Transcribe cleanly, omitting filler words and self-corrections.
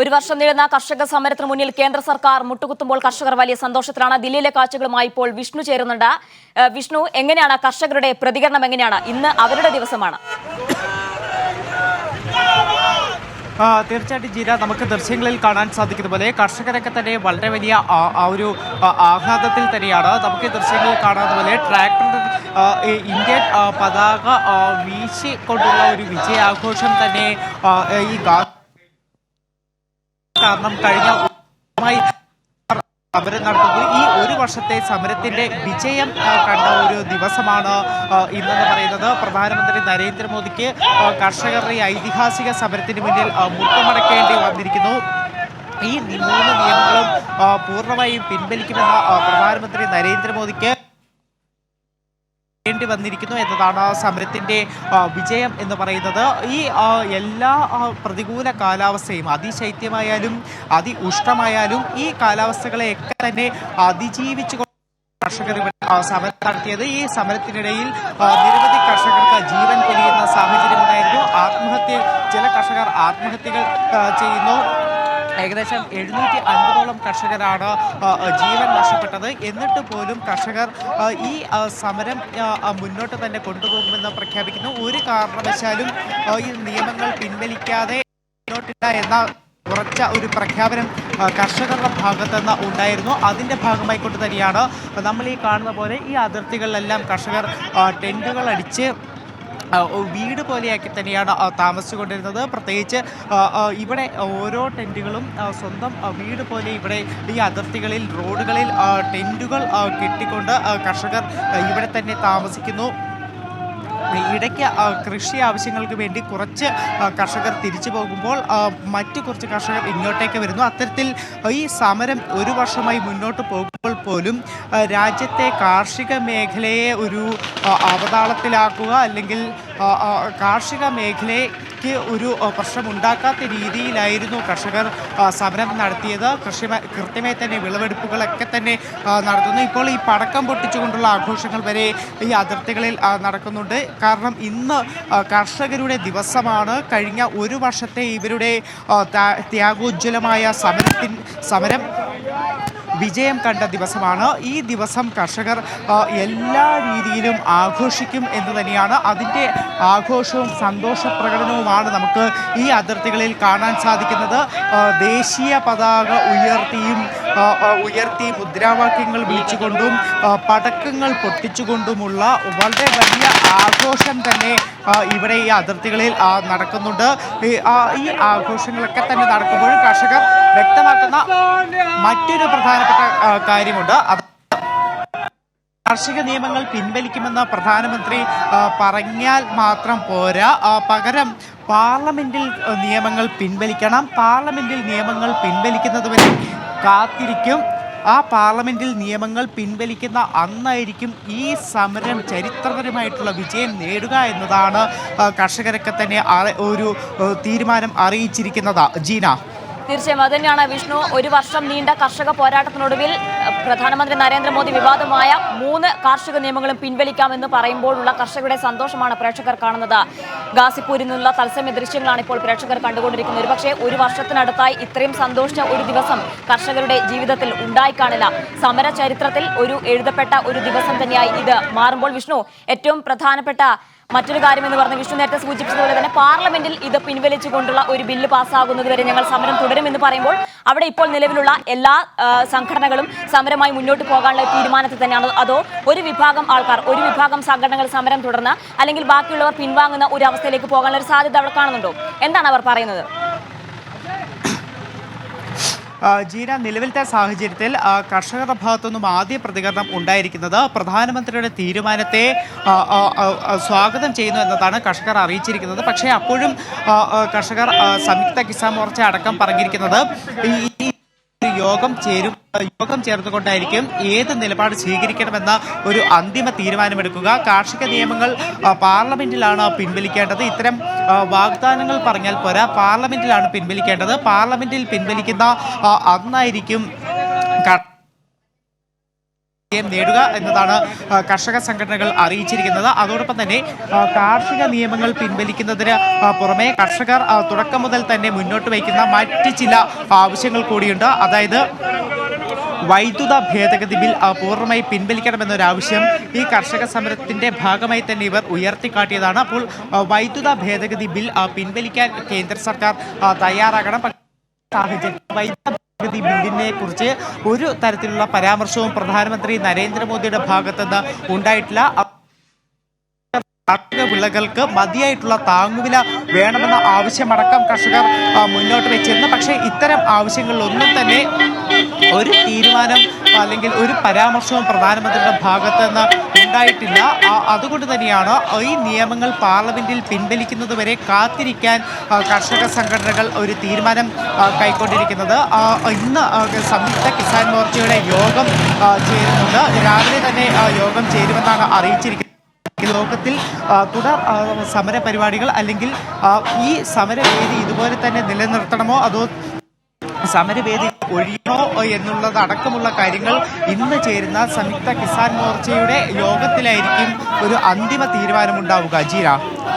ഒരു വർഷം നീളുന്ന കർഷക സമരത്തിന് മുന്നിൽ കേന്ദ്ര സർക്കാർ മുട്ടുകുത്തുമ്പോൾ കർഷകർ വലിയ സന്തോഷത്തിലാണ്. ദില്ലിയിലെ കാഴ്ചകളുമായി ഇപ്പോൾ വിഷ്ണു ചേരുന്നുണ്ട്. വിഷ്ണു, എങ്ങനെയാണ് കർഷകരുടെ പ്രതികരണം? എങ്ങനെയാണ്? ഇന്ന് അവരുടെ ദിവസമാണ്. തീർച്ചയായിട്ടും ജീര, നമുക്ക് ദൃശ്യങ്ങളിൽ കാണാൻ സാധിക്കുന്ന പോലെ കർഷകരൊക്കെ തന്നെ വളരെ വലിയ ഒരു ആഹ്ലാദത്തിൽ തന്നെയാണ്. നമുക്ക് ദൃശ്യങ്ങളിൽ കാണുന്ന പോലെ ട്രാക്ടർ ഇന്ത്യൻ പതാക വീശിക്കൊണ്ടുള്ള ഒരു വിജയാഘോഷം തന്നെ ഈ കാരണം കഴിഞ്ഞ സമരം നടത്തുന്നത് ഈ ഒരു വർഷത്തെ സമരത്തിന്റെ വിജയം കണ്ട ഒരു ദിവസമാണ് ഇന്നെന്ന് പറയുന്നത്. പ്രധാനമന്ത്രി നരേന്ദ്രമോദിക്ക് കർഷകരുടെ ഐതിഹാസിക സമരത്തിന് മുന്നിൽ മുട്ടുമടക്കേണ്ടി വന്നിരിക്കുന്നു. ഈ 3 നിയമങ്ങളും പൂർണ്ണമായും പിൻവലിക്കുമെന്ന പ്രധാനമന്ത്രി നരേന്ദ്രമോദിക്ക് വേണ്ടി വന്നിരിക്കുന്നു എന്നതാണ് സമരത്തിന്റെ വിജയം എന്ന് പറയുന്നത്. ഈ എല്ലാ പ്രതികൂല കാലാവസ്ഥയും അതിശൈത്യമായാലും ഉഷ്ണമായാലും ഈ കാലാവസ്ഥകളെയൊക്കെ തന്നെ അതിജീവിച്ചു കർഷകർ സമരം നടത്തിയത്. ഈ സമരത്തിനിടയിൽ നിരവധി കർഷകർക്ക് ജീവൻ പൊലിയുന്ന സാഹചര്യമുണ്ടായിരുന്നു. ചില കർഷകർ ആത്മഹത്യകൾ ചെയ്യുന്നു. ഏകദേശം 750ഓളം കർഷകരാണ് ജീവൻ നഷ്ടപ്പെട്ടത്. എന്നിട്ട് പോലും കർഷകർ ഈ സമരം മുന്നോട്ട് തന്നെ കൊണ്ടുപോകുമെന്ന് പ്രഖ്യാപിക്കുന്നു. ഒരു കാരണവശാലും ഈ നിയമങ്ങൾ പിൻവലിക്കാതെ മുന്നോട്ടില്ല എന്ന ഉറച്ച ഒരു പ്രഖ്യാപനം കർഷകരുടെ ഭാഗത്തുനിന്ന് ഉണ്ടായിരുന്നു. അതിൻ്റെ ഭാഗമായിക്കൊണ്ട് തന്നെയാണ് നമ്മൾ ഈ കാണുന്ന പോലെ ഈ അതിർത്തികളിലെല്ലാം കർഷകർ ടെൻറ്റുകൾ അടിച്ച് വീട് പോലെയാക്കി തന്നെയാണ് താമസിച്ചുകൊണ്ടിരുന്നത്. പ്രത്യേകിച്ച് ഇവിടെ ഓരോ ടെൻറ്റുകളും സ്വന്തം വീട് പോലെ ഇവിടെ ഈ അതിർത്തികളിൽ റോഡുകളിൽ ടെൻറ്റുകൾ കെട്ടിക്കൊണ്ട് കർഷകർ ഇവിടെ തന്നെ താമസിക്കുന്നു. ഇടയ്ക്ക് കൃഷി ആവശ്യങ്ങൾക്ക് വേണ്ടി കുറച്ച് കർഷകർ തിരിച്ചു പോകുമ്പോൾ മറ്റു കുറച്ച് കർഷകർ ഇങ്ങോട്ടേക്ക് വരുന്നു. അത്തരത്തിൽ ഈ സമരം ഒരു വർഷമായി മുന്നോട്ട് പോകുമ്പോൾ പോലും രാജ്യത്തെ കാർഷിക മേഖലയെ ഒരു അവതാളത്തിലാക്കുക അല്ലെങ്കിൽ കാർഷിക മേഖലയ്ക്ക് ഒരു പ്രശ്നമുണ്ടാക്കാത്ത രീതിയിലായിരുന്നു കർഷകർ സമരം നടത്തിയത്. കൃത്യമായി തന്നെ വിളവെടുപ്പുകളൊക്കെ തന്നെ നടത്തുന്നു. ഇപ്പോൾ ഈ പടക്കം പൊട്ടിച്ചുകൊണ്ടുള്ള ആഘോഷങ്ങൾ വരെ ഈ അതിർത്തികളിൽ നടക്കുന്നുണ്ട്. കാരണം ഇന്ന് കർഷകരുടെ ദിവസമാണ്. കഴിഞ്ഞ ഒരു വർഷത്തെ ഇവരുടെ ത്യാഗോജ്വലമായ സമരം വിജയം കണ്ട ദിവസമാണ്. ഈ ദിവസം കർഷകർ എല്ലാ രീതിയിലും ആഘോഷിക്കും എന്ന് തന്നെയാണ്. അതിൻ്റെ ആഘോഷവും സന്തോഷ പ്രകടനവുമാണ് നമുക്ക് ഈ അതിർത്തികളിൽ കാണാൻ സാധിക്കുന്നത്. ദേശീയ പതാക ഉയർത്തി മുദ്രാവാക്യങ്ങൾ വിളിച്ചുകൊണ്ടും പടക്കങ്ങൾ പൊട്ടിച്ചുകൊണ്ടുമുള്ള വളരെ വലിയ ആഘോഷം തന്നെ ഇവിടെ ഈ അതിർത്തികളിൽ നടക്കുന്നുണ്ട്. ഈ ആഘോഷങ്ങളൊക്കെ തന്നെ നടക്കുമ്പോഴും കർഷകർ വ്യക്തമാക്കുന്ന മറ്റൊരു പ്രധാനപ്പെട്ട കാര്യമുണ്ട്. കാർഷിക നിയമങ്ങൾ പിൻവലിക്കുമെന്ന് പ്രധാനമന്ത്രി പറഞ്ഞാൽ മാത്രം പോരാ, പകരം പാർലമെന്റിൽ നിയമങ്ങൾ പിൻവലിക്കണം. പാർലമെന്റിൽ നിയമങ്ങൾ പിൻവലിക്കുന്നതുവരെ കാത്തിരിക്കും. ആ പാർലമെന്റിൽ നിയമങ്ങൾ പിൻവലിക്കുന്ന അന്നായിരിക്കും ഈ സമരം ചരിത്രപരമായിട്ടുള്ള വിജയം നേടുക എന്നതാണ് കർഷകരൊക്കെ തന്നെ ഒരു തീരുമാനം അറിയിച്ചിരിക്കുന്നത്. ജീന, തീർച്ചയായും അത് തന്നെയാണ് വിഷ്ണു. ഒരു വർഷം നീണ്ട കർഷക പോരാട്ടത്തിനൊടുവിൽ പ്രധാനമന്ത്രി നരേന്ദ്രമോദി വിവാദമായ 3 കാർഷിക നിയമങ്ങളും പിൻവലിക്കാമെന്ന് പറയുമ്പോഴുള്ള കർഷകരുടെ സന്തോഷമാണ് പ്രേക്ഷകർ കാണുന്നത്. ഗാസിപ്പൂരിൽ നിന്നുള്ള തത്സമയ ദൃശ്യങ്ങളാണ് ഇപ്പോൾ പ്രേക്ഷകർ കണ്ടുകൊണ്ടിരിക്കുന്നത്. ഒരുപക്ഷെ ഒരു വർഷത്തിനടുത്തായി ഇത്രയും സന്തോഷിച്ച ഒരു ദിവസം കർഷകരുടെ ജീവിതത്തിൽ ഉണ്ടായിക്കാണില്ല. സമര ചരിത്രത്തിൽ എഴുതപ്പെട്ട ഒരു ദിവസം തന്നെയായി ഇത് മാറുമ്പോൾ വിഷ്ണു, ഏറ്റവും പ്രധാനപ്പെട്ട മറ്റൊരു കാര്യം എന്ന് പറഞ്ഞ വിഷ്ണു നേരത്തെ സൂചിപ്പിച്ചതുപോലെ തന്നെ പാർലമെന്റിൽ ഇത് പിൻവലിച്ചുകൊണ്ടുള്ള ഒരു ബില്ല് പാസ്സാകുന്നതുവരെ ഞങ്ങൾ സമരം തുടരുമെന്ന് പറയുമ്പോൾ അവിടെ ഇപ്പോൾ നിലവിലുള്ള എല്ലാ സംഘടനകളും സമരമായി മുന്നോട്ട് പോകാനുള്ള തീരുമാനത്തിൽ തന്നെയാണ്. അതോ ഒരു വിഭാഗം സംഘടനകൾ സമരം തുടർന്ന് അല്ലെങ്കിൽ ബാക്കിയുള്ളവർ പിൻവാങ്ങുന്ന ഒരു അവസ്ഥയിലേക്ക് പോകാനുള്ള ഒരു സാധ്യത അവിടെ കാണുന്നുണ്ടോ? എന്താണ് അവർ പറയുന്നത്? ജീന, നിലവിലത്തെ സാഹചര്യത്തിൽ കർഷകരുടെ ഭാഗത്തുനിന്നും ആദ്യ പ്രതികരണം ഉണ്ടായിരിക്കുന്നത് പ്രധാനമന്ത്രിയുടെ തീരുമാനത്തെ സ്വാഗതം ചെയ്യുന്നു എന്നതാണ് കർഷകർ അറിയിച്ചിരിക്കുന്നത്. പക്ഷേ അപ്പോഴും കർഷകർ സംയുക്ത കിസാൻ മോർച്ച അടക്കം പറഞ്ഞിരിക്കുന്നത് ഈ യോഗം ചേർന്നുകൊണ്ടായിരിക്കും ഏത് നിലപാട് സ്വീകരിക്കണമെന്ന ഒരു അന്തിമ തീരുമാനമെടുക്കുക. കാർഷിക നിയമങ്ങൾ പാർലമെന്റിലാണ് പിൻവലിക്കേണ്ടത്. ഇത്തരം വാഗ്ദാനങ്ങൾ പറഞ്ഞാൽ പോരാ, പാർലമെന്റിലാണ് പിൻവലിക്കേണ്ടത്. പാർലമെന്റിൽ പിൻവലിക്കുന്ന അന്നായിരിക്കും നേടുക എന്നതാണ് കർഷക സംഘടനകൾ അറിയിച്ചിരിക്കുന്നത്. അതോടൊപ്പം തന്നെ കാർഷിക നിയമങ്ങൾ പിൻവലിക്കുന്നതിന് പുറമെ കർഷകർ തുടക്കം മുതൽ തന്നെ മുന്നോട്ട് വയ്ക്കുന്ന മറ്റ് ചില ആവശ്യങ്ങൾ കൂടിയുണ്ട്. അതായത് വൈദ്യുത ഭേദഗതി ബിൽ പൂർണ്ണമായി പിൻവലിക്കണമെന്നൊരാവശ്യം ഈ കർഷക സമരത്തിന്റെ ഭാഗമായി തന്നെ ഇവർ ഉയർത്തിക്കാട്ടിയതാണ്. അപ്പോൾ വൈദ്യുത ഭേദഗതി ബിൽ പിൻവലിക്കാൻ കേന്ദ്ര സർക്കാർ തയ്യാറാകണം. സാഹചര്യം വൈദ്യുത ഭേദഗതി ബില്ലിനെ കുറിച്ച് ഒരു തരത്തിലുള്ള പരാമർശവും പ്രധാനമന്ത്രി നരേന്ദ്രമോദിയുടെ ഭാഗത്തുനിന്ന് ഉണ്ടായിട്ടില്ല. കാർഷിക വിളകൾക്ക് മതിയായിട്ടുള്ള താങ്ങുവില വേണമെന്ന ആവശ്യമടക്കം കർഷകർ മുന്നോട്ട് വെച്ചിരുന്നു. പക്ഷേ ഇത്തരം ആവശ്യങ്ങളിലൊന്നും തന്നെ ഒരു തീരുമാനം അല്ലെങ്കിൽ ഒരു പരാമർശവും പ്രധാനമന്ത്രിയുടെ ഭാഗത്ത് നിന്ന് ഉണ്ടായിട്ടില്ല. അതുകൊണ്ട് തന്നെയാണ് ഈ നിയമങ്ങൾ പാർലമെന്റിൽ പിൻവലിക്കുന്നതുവരെ കാത്തിരിക്കാൻ കർഷക സംഘടനകൾ ഒരു തീരുമാനം കൈക്കൊണ്ടിരിക്കുന്നത്. ഇന്ന് സംയുക്ത കിസാൻ മോർച്ചയുടെ യോഗം ചേരുന്നുണ്ട്. രാവിലെ തന്നെ യോഗം ചേരുമെന്നാണ് അറിയിച്ചിരിക്കുന്നത്. ലോകത്തിൽ തുടർ സമര പരിപാടികൾ അല്ലെങ്കിൽ ഈ സമരവേദി ഇതുപോലെ തന്നെ നിലനിർത്തണമോ അതോ സമരവേദി ഒഴിയണോ എന്നുള്ളത് അടക്കമുള്ള കാര്യങ്ങൾ ഇന്ന് ചേരുന്ന സംയുക്ത കിസാൻ മോർച്ചയുടെ യോഗത്തിലായിരിക്കും ഒരു അന്തിമ തീരുമാനമുണ്ടാവുക. ജീര.